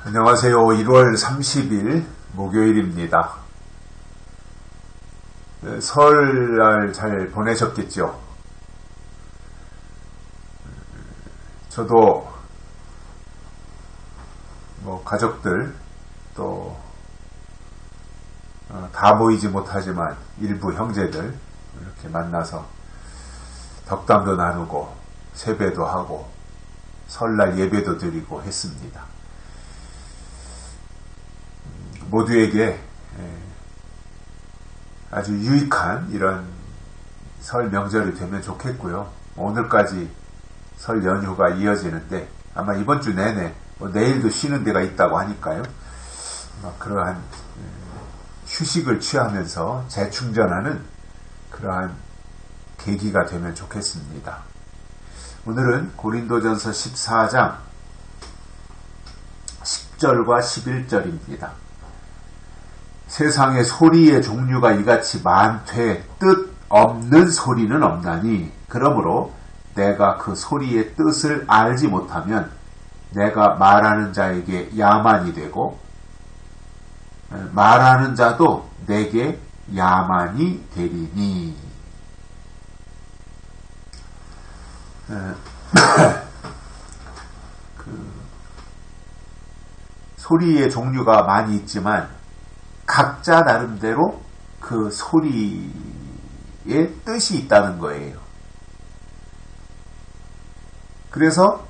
안녕하세요. 1월 30일 목요일입니다. 설날 잘 보내셨겠죠? 저도 가족들 또 다 모이지 못하지만 일부 형제들 이렇게 만나서 덕담도 나누고 세배도 하고 설날 예배도 드리고 했습니다. 모두에게 아주 유익한 이런 설 명절이 되면 좋겠고요. 오늘까지 설 연휴가 이어지는데 아마 이번 주 내내 내일도 쉬는 데가 있다고 하니까요. 그러한 휴식을 취하면서 재충전하는 그러한 계기가 되면 좋겠습니다. 오늘은 고린도전서 14장 10절과 11절입니다. 세상에 소리의 종류가 이같이 많되 뜻 없는 소리는 없나니 그러므로 내가 그 소리의 뜻을 알지 못하면 내가 말하는 자에게 야만이 되고 말하는 자도 내게 야만이 되리니. 소리의 종류가 많이 있지만 각자 나름대로 그 소리의 뜻이 있다는 거예요. 그래서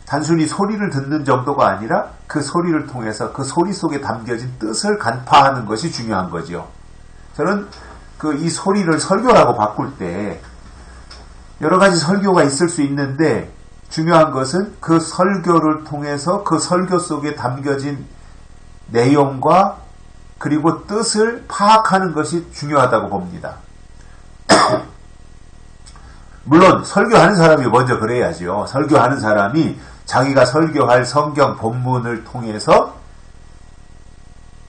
단순히 소리를 듣는 정도가 아니라 그 소리를 통해서 그 소리 속에 담겨진 뜻을 간파하는 것이 중요한 거죠. 저는 이 소리를 설교라고 바꿀 때 여러 가지 설교가 있을 수 있는데 중요한 것은 그 설교를 통해서 그 설교 속에 담겨진 내용과 그리고 뜻을 파악하는 것이 중요하다고 봅니다. 물론 설교하는 사람이 먼저 그래야죠. 설교하는 사람이 자기가 설교할 성경 본문을 통해서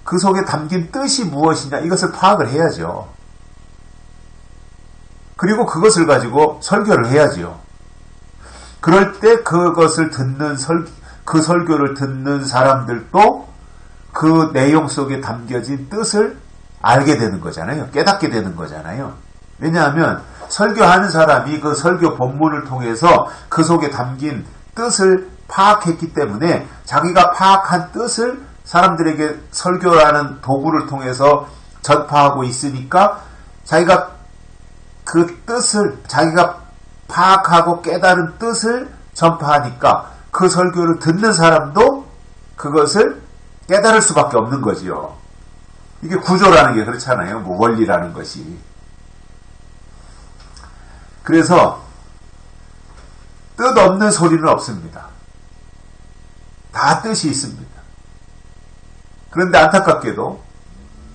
그 속에 담긴 뜻이 무엇이냐 이것을 파악을 해야죠. 그리고 그것을 가지고 설교를 해야죠. 그럴 때 그것을 듣는 그 설교를 듣는 사람들도 그 내용 속에 담겨진 뜻을 알게 되는 거잖아요. 깨닫게 되는 거잖아요. 왜냐하면 설교하는 사람이 그 설교 본문을 통해서 그 속에 담긴 뜻을 파악했기 때문에 자기가 파악한 뜻을 사람들에게 설교라는 도구를 통해서 전파하고 있으니까 자기가 그 뜻을 자기가 파악하고 깨달은 뜻을 전파하니까 그 설교를 듣는 사람도 그것을 깨달을 수밖에 없는 거지요. 이게 구조라는 게 그렇잖아요. 원리라는 것이. 그래서 뜻없는 소리는 없습니다. 다 뜻이 있습니다. 그런데 안타깝게도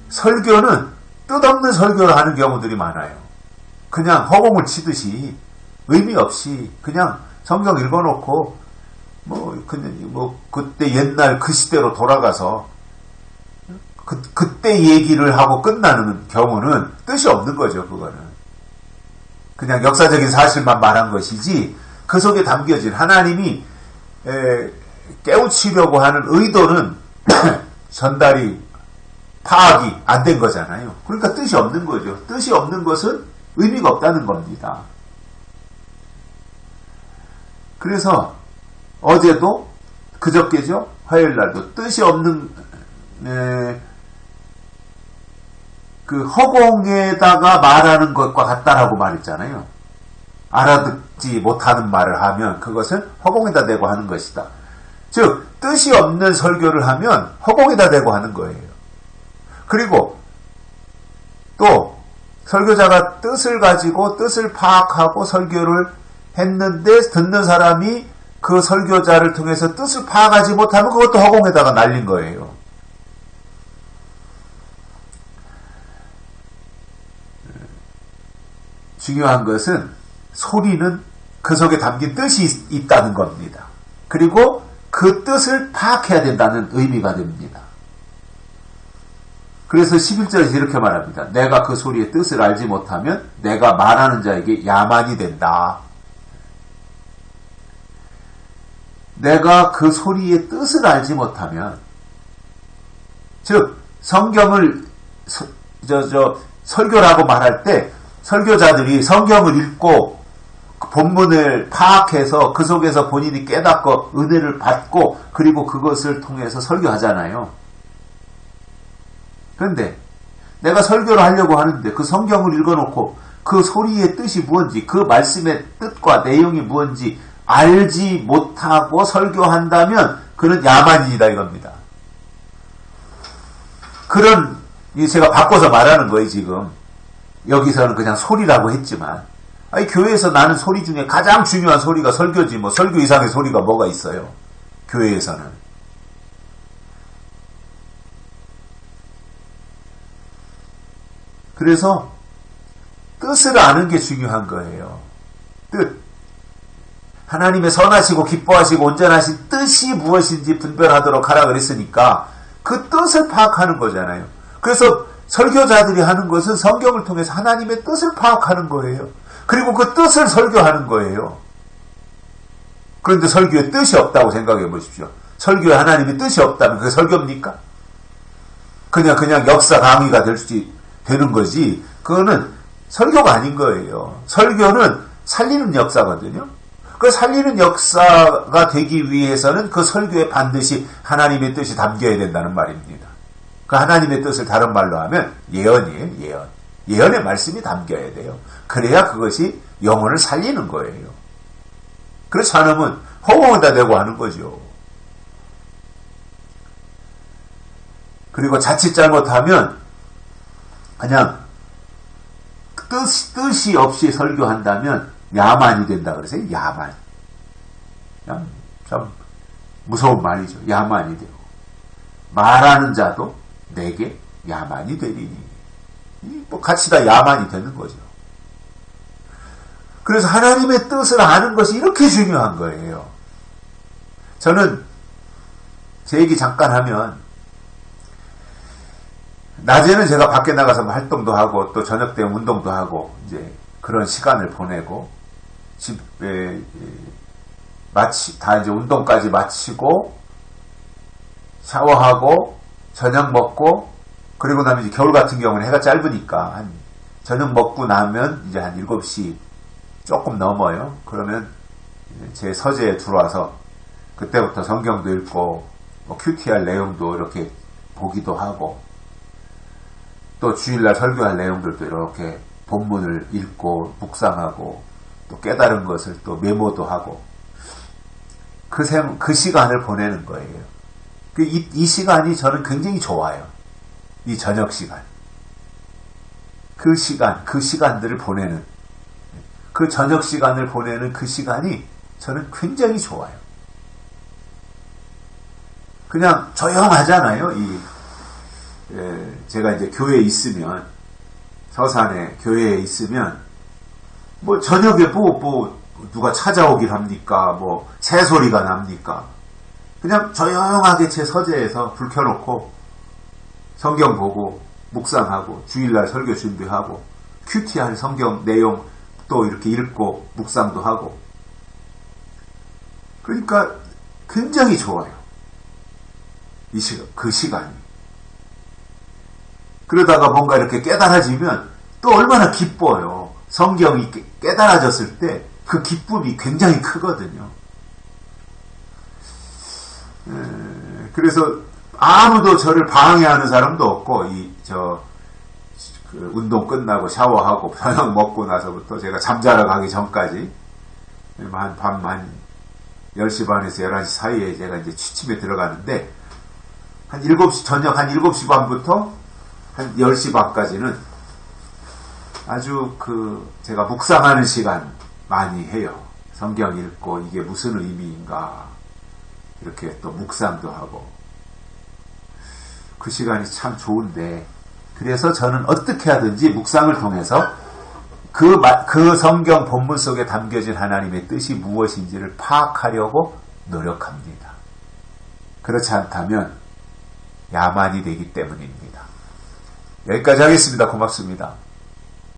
설교는 뜻없는 설교를 하는 경우들이 많아요. 그냥 허공을 치듯이 의미 없이 그냥 성경 읽어놓고 그때 옛날 그 시대로 돌아가서 그때 얘기를 하고 끝나는 경우는 뜻이 없는 거죠. 그거는 그냥 역사적인 사실만 말한 것이지 그 속에 담겨진 하나님이 깨우치려고 하는 의도는 전달이 파악이 안 된 거잖아요. 그러니까 뜻이 없는 거죠. 뜻이 없는 것은 의미가 없다는 겁니다. 그래서 어제도 그저께죠. 화요일날도 뜻이 없는 그 허공에다가 말하는 것과 같다라고 말했잖아요. 알아듣지 못하는 말을 하면 그것은 허공에다 대고 하는 것이다. 즉 뜻이 없는 설교를 하면 허공에다 대고 하는 거예요. 그리고 또 설교자가 뜻을 가지고 뜻을 파악하고 설교를 했는데 듣는 사람이 그 설교자를 통해서 뜻을 파악하지 못하면 그것도 허공에다가 날린 거예요. 중요한 것은 소리는 그 속에 담긴 뜻이 있다는 겁니다. 그리고 그 뜻을 파악해야 된다는 의미가 됩니다. 그래서 11절에서 이렇게 말합니다. 내가 그 소리의 뜻을 알지 못하면 내가 말하는 자에게 야만이 된다. 내가 그 소리의 뜻을 알지 못하면, 즉 성경을 설교라고 말할 때 설교자들이 성경을 읽고 본문을 파악해서 그 속에서 본인이 깨닫고 은혜를 받고 그리고 그것을 통해서 설교하잖아요. 그런데 내가 설교를 하려고 하는데 그 성경을 읽어놓고 그 소리의 뜻이 무엇인지, 그 말씀의 뜻과 내용이 무엇인지 알지 못하고 설교한다면 그는 야만인이다 이겁니다. 그런, 제가 바꿔서 말하는 거예요 지금. 여기서는 그냥 소리라고 했지만, 아니 교회에서 나는 소리 중에 가장 중요한 소리가 설교지, 뭐 설교 이상의 소리가 뭐가 있어요 교회에서는. 그래서 뜻을 아는 게 중요한 거예요. 뜻. 하나님의 선하시고 기뻐하시고 온전하신 뜻이 무엇인지 분별하도록 하라 그랬으니까 그 뜻을 파악하는 거잖아요. 그래서 설교자들이 하는 것은 성경을 통해서 하나님의 뜻을 파악하는 거예요. 그리고 그 뜻을 설교하는 거예요. 그런데 설교에 뜻이 없다고 생각해 보십시오. 설교에 하나님의 뜻이 없다면 그게 설교입니까? 그냥 역사 강의가 되는 거지. 그거는 설교가 아닌 거예요. 설교는 살리는 역사거든요. 그 살리는 역사가 되기 위해서는 그 설교에 반드시 하나님의 뜻이 담겨야 된다는 말입니다. 그 하나님의 뜻을 다른 말로 하면 예언이에요. 예언. 예언의 말씀이 담겨야 돼요. 그래야 그것이 영혼을 살리는 거예요. 그렇지 않으면 허공에다 대고 하는 거죠. 그리고 자칫 잘못하면 그냥 뜻이 없이 설교한다면 야만이 된다 그러세요. 야만. 참 무서운 말이죠. 야만이 되고. 말하는 자도 내게 야만이 되리니. 뭐 같이 다 야만이 되는 거죠. 그래서 하나님의 뜻을 아는 것이 이렇게 중요한 거예요. 저는 제 얘기 잠깐 하면, 낮에는 제가 밖에 나가서 활동도 하고 또 저녁 때 운동도 하고 이제 그런 시간을 보내고, 집에 다 이제 운동까지 마치고 샤워하고 저녁 먹고, 그리고 나면 이제 겨울 같은 경우는 해가 짧으니까 저녁 먹고 나면 이제 한 7시 조금 넘어요. 그러면 제 서재에 들어와서 그때부터 성경도 읽고 뭐 큐티할 내용도 이렇게 보기도 하고, 또 주일날 설교할 내용들도 이렇게 본문을 읽고 묵상하고 또 깨달은 것을 또 메모도 하고, 그 시간을 보내는 거예요. 이 시간이 저는 굉장히 좋아요. 이 저녁 시간. 그 시간들을 보내는, 그 저녁 시간을 보내는 그 시간이 저는 굉장히 좋아요. 그냥 조용하잖아요. 제가 이제 교회에 있으면, 서산에 교회에 있으면, 뭐 저녁에 뭐 누가 찾아오길 합니까? 뭐 새소리가 납니까? 그냥 조용하게 제 서재에서 불 켜놓고 성경 보고 묵상하고 주일날 설교 준비하고 큐티할 성경 내용 또 이렇게 읽고 묵상도 하고, 그러니까 굉장히 좋아요. 그 시간이. 그러다가 뭔가 이렇게 깨달아지면 또 얼마나 기뻐요. 성경이 깨달아졌을 때 그 기쁨이 굉장히 크거든요. 그래서 아무도 저를 방해하는 사람도 없고, 운동 끝나고 샤워하고 저녁 먹고 나서부터 제가 잠자러 가기 전까지 밤 10시 반에서 11시 사이에 제가 이제 취침에 들어가는데, 저녁 한 7시 반부터 한 10시 반까지는 아주 제가 묵상하는 시간 많이 해요. 성경 읽고 이게 무슨 의미인가 이렇게 또 묵상도 하고, 그 시간이 참 좋은데, 그래서 저는 어떻게 하든지 묵상을 통해서 그 성경 본문 속에 담겨진 하나님의 뜻이 무엇인지를 파악하려고 노력합니다. 그렇지 않다면 야만이 되기 때문입니다. 여기까지 하겠습니다. 고맙습니다.